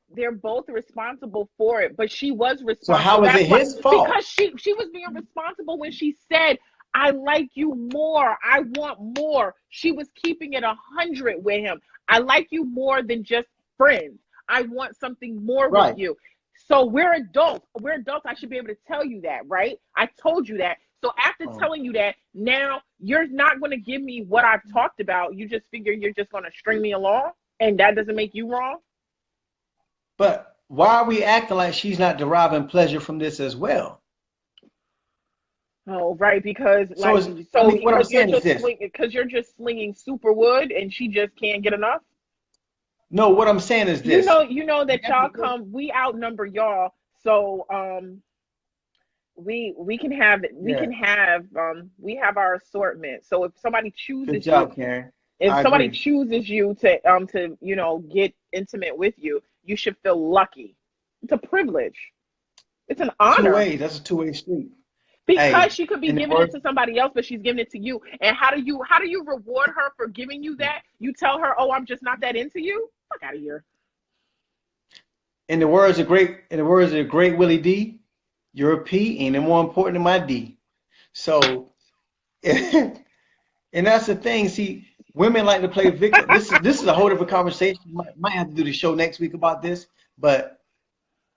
They're both responsible for it, but she was responsible. So how is it his fault? Because she was being responsible when she said, I like you more. I want more. She was keeping it 100 with him. I like you more than just friends. I want something more with you. So we're adults. I should be able to tell you that, right? I told you that. So after telling you that, now you're not going to give me what I've talked about. You just figure you're just going to string me along, and that doesn't make you wrong? But why are we acting like she's not deriving pleasure from this as well? Oh, right, because what I'm saying is this. Because you're just slinging super wood and she just can't get enough? No, what I'm saying is this. You know that y'all we outnumber y'all, so we have our assortment. So if somebody chooses Good job, Karen. Somebody chooses you to get intimate with you, you should feel lucky. It's a privilege. It's an honor. 2 ways. That's a 2-way street. Because she could be giving it to somebody else, but she's giving it to you. And how do you reward her for giving you that? You tell her, "Oh, I'm just not that into you." Fuck out of here. In the words of great Willie D, your P ain't more important than my D. So, and that's the thing. See, women like to play victim. This is a whole different conversation. Might have to do the show next week about this, but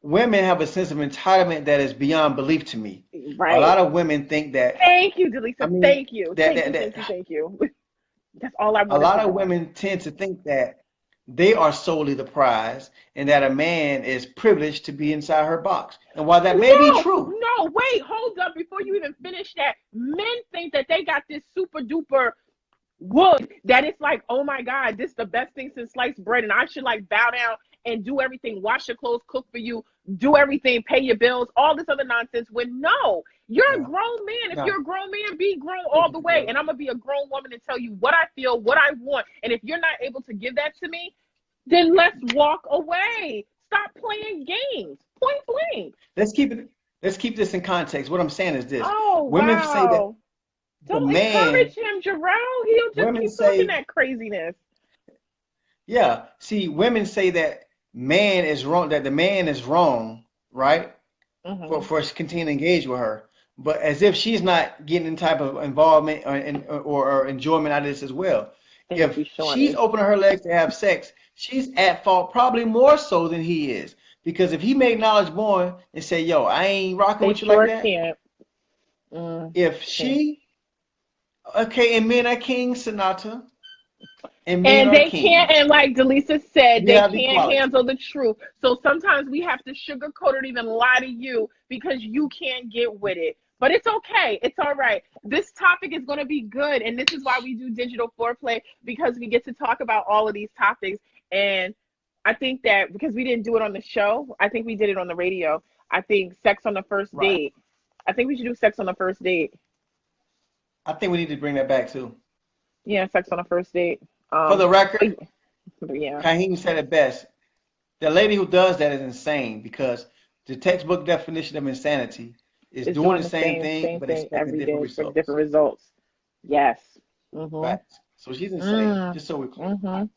women have a sense of entitlement that is beyond belief to me. Right. A lot of women think that. Thank you, Delisa. Thank you. Thank you. That's all I want. A lot of women tend to think that they are solely the prize and that a man is privileged to be inside her box. And while that may be true. No, wait, hold up. Before you even finish that, men think that they got this super duper wood that it's like, oh my God, this is the best thing since sliced bread. And I should bow down and do everything, wash your clothes, cook for you, do everything, pay your bills, all this other nonsense. When no, you're a grown man. If you're a grown man, be grown all the way. And I'm going to be a grown woman and tell you what I feel, what I want. And if you're not able to give that to me, then let's walk away. Stop playing games. Point blank. Let's keep this in context. What I'm saying is this. Oh, women say that don't encourage him, Jarrell. He'll just keep talking that craziness. Yeah. See, women say that man is wrong, that the man is wrong, right? For continuing to engage with her. But as if she's not getting any type of involvement or enjoyment out of this as well. If she's opening her legs to have sex, she's at fault probably more so than he is. Because if he made knowledge born and say, yo, I ain't rocking with you like that. If she, okay, and men are kings, Sonata. And they can't, and like Delisa said, they can't handle the truth. So sometimes we have to sugarcoat it, even lie to you because you can't get with it. But it's okay. It's all right. This topic is going to be good. And this is why we do Digital Foreplay, because we get to talk about all of these topics. And I think that because we didn't do it on the show, I think we did it on the radio. I think sex on the first date. I think we should do sex on the first date. I think we need to bring that back too. Yeah, sex on the first date. For the record, yeah, Kahim said it best. The lady who does that is insane, because the textbook definition of insanity is doing the same thing but expecting different results. Yes. Right. So she's insane. Just so we're clear.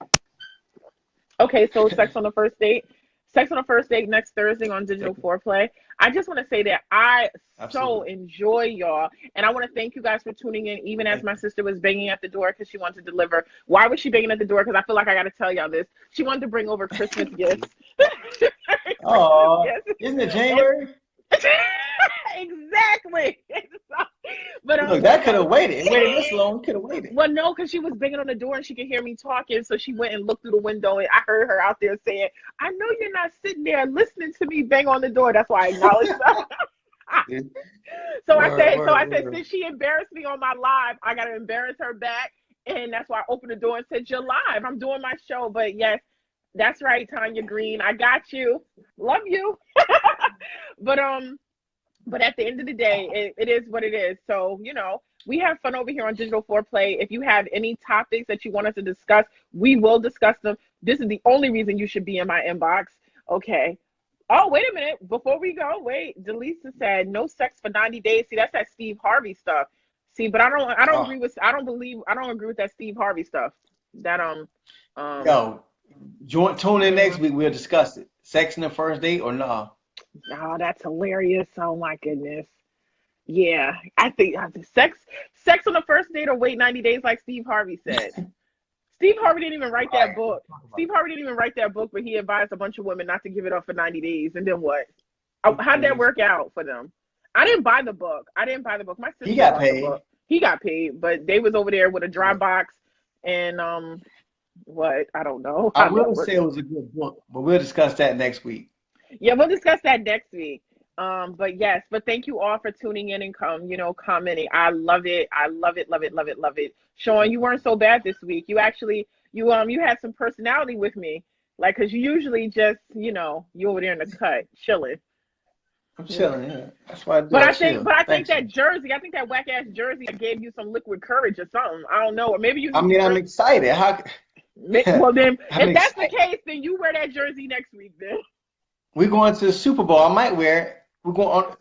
Okay, so sex on the first date. Sex on the first date next Thursday on Digital Foreplay. I just want to say that I so enjoy y'all. And I want to thank you guys for tuning in, even as my sister was banging at the door because she wanted to deliver. Why was she banging at the door? Because I feel like I got to tell y'all this. She wanted to bring over Christmas gifts. Oh, isn't it January? Exactly. But look, that could have waited. It waited this long. Could have waited. Well, no, because she was banging on the door and she could hear me talking, so she went and looked through the window, and I heard her out there saying, "I know you're not sitting there listening to me bang on the door." That's why I acknowledged her. So I said, since she embarrassed me on my live, I gotta embarrass her back, and that's why I opened the door and said, "You're live. I'm doing my show." But yes, that's right, Tanya Green. I got you. Love you. But at the end of the day, it is what it is. So, you know, we have fun over here on Digital Foreplay. If you have any topics that you want us to discuss, we will discuss them. This is the only reason you should be in my inbox. Okay. Oh, wait a minute. Before we go, Delisa said no sex for 90 days. See, that's that Steve Harvey stuff. See, but I don't agree with that Steve Harvey stuff. That tune in next week. We'll discuss it. Sex in the first date or no? Oh, that's hilarious. Oh my goodness. Yeah. I think sex on the first date or wait 90 days like Steve Harvey said. Steve Harvey didn't even write that book. Steve Harvey didn't even write that book, but he advised a bunch of women not to give it up for 90 days. And then what? How'd that work out for them? I didn't buy the book. My sister got paid. The book. He got paid, but they was over there with a dry box and what? I don't know. I will say it was a good book, but we'll discuss that next week. Yeah, we'll discuss that next week. But thank you all for tuning in and commenting. I love it. I love it, love it, love it, love it. Shaun, you weren't so bad this week. You actually, you had some personality with me. Like, cause you usually just, you over there in the cut, chilling. I'm chilling, yeah. That's why I do. But I think that whack ass jersey gave you some liquid courage or something. I don't know. Or maybe you. I'm excited. Well, then, if that's the case, then you wear that jersey next week, then. We're going to the Super Bowl. I might wear it. We're going on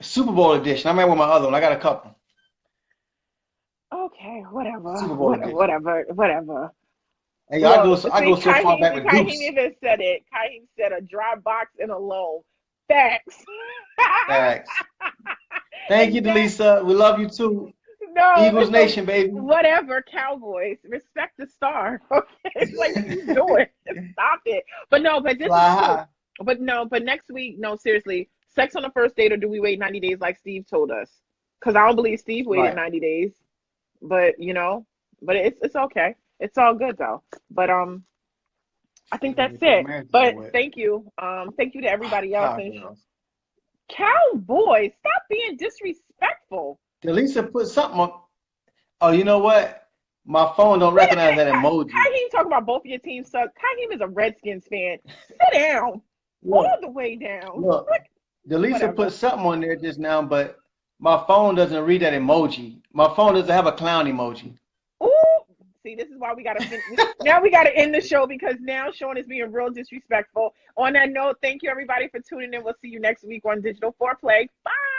Super Bowl edition. I might wear my other one. I got a couple. Okay, whatever. Super Bowl whatever. Hey, I go so far back with Deuce. Kahim even said it. Kahim said a dry box and a loan. Facts. Facts. Thank you, Delisa. We love you too. No, Eagles Nation, baby. Whatever, Cowboys. Respect the star. Okay, like you doing. Stop it. But this is true. But next week, no, seriously, sex on the first date, or do we wait 90 days like Steve told us? Because I don't believe Steve waited 90 days. But it's okay. It's all good though. But I think that's it. But thank you. Thank you to everybody else. Cowboys, stop being disrespectful. Delisa put something on. Oh, you know what? My phone don't recognize that emoji. Kahim talking about both of your teams suck. Kahim is a Redskins fan. Sit down. All the way down. Look, Delisa put something on there just now, but my phone doesn't read that emoji. My phone doesn't have a clown emoji. Ooh. See, this is why we gotta end the show, because now Shaun is being real disrespectful. On that note, thank you everybody for tuning in. We'll see you next week on Digital Foreplay. Bye.